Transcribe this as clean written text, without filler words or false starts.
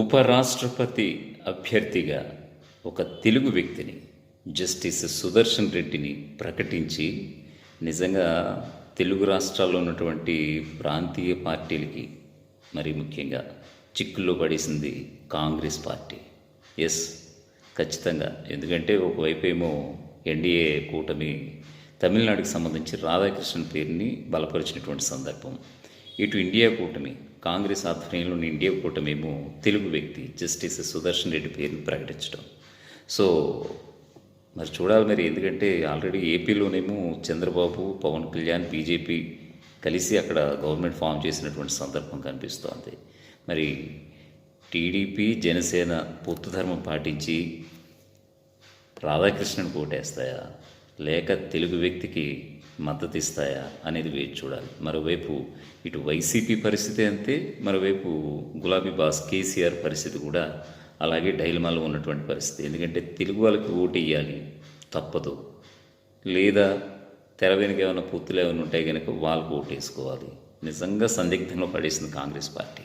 ఉపరాష్ట్రపతి అభ్యర్థిగా ఒక తెలుగు వ్యక్తిని జస్టిస్ సుదర్శన్ రెడ్డిని ప్రకటించి నిజంగా తెలుగు రాష్ట్రాల్లో ఉన్నటువంటి ప్రాంతీయ పార్టీలకి మరి ముఖ్యంగా చిక్కుల్లో పడేసింది కాంగ్రెస్ పార్టీ. ఎస్, ఖచ్చితంగా. ఎందుకంటే ఒకవైపు ఏమో ఎన్డీఏ కూటమి తమిళనాడుకి సంబంధించి రాధాకృష్ణన్ పేరుని బలపరిచినటువంటి సందర్భం. ఇటు ఇండియా కూటమి కాంగ్రెస్ ఆధ్వర్యంలోని ఇండియా కూటమి ఏమో తెలుగు వ్యక్తి జస్టిస్ సుదర్శన్ రెడ్డి పేరుని ప్రకటించడం. సో మరి చూడాలి మరి, ఎందుకంటే ఆల్రెడీ ఏపీలోనేమో చంద్రబాబు, పవన్ కళ్యాణ్, బీజేపీ కలిసి అక్కడ గవర్నమెంట్ ఫామ్ చేసినటువంటి సందర్భం కనిపిస్తోంది. మరి టీడీపీ, జనసేన పొత్తు ధర్మం పాటించి రాధాకృష్ణన్ ఓటేస్తాయా లేక తెలుగు వ్యక్తికి మద్దతు ఇస్తాయా అనేది వేచి చూడాలి. మరోవైపు ఇటు వైసీపీ పరిస్థితి అంతే, మరోవైపు గులాబీ బాస్ కేసీఆర్ పరిస్థితి కూడా అలాగే డైలమాలో ఉన్నటువంటి పరిస్థితి. ఎందుకంటే తెలుగు వాళ్ళకి ఓటు వేయాలి తప్పదు, లేదా తెర వెనుక ఏమైనా పొత్తులు ఏమైనా ఉంటాయి కనుక వాళ్ళకు ఓటు వేసుకోవాలి. నిజంగా సందిగ్ధంలో పడేసింది కాంగ్రెస్ పార్టీ.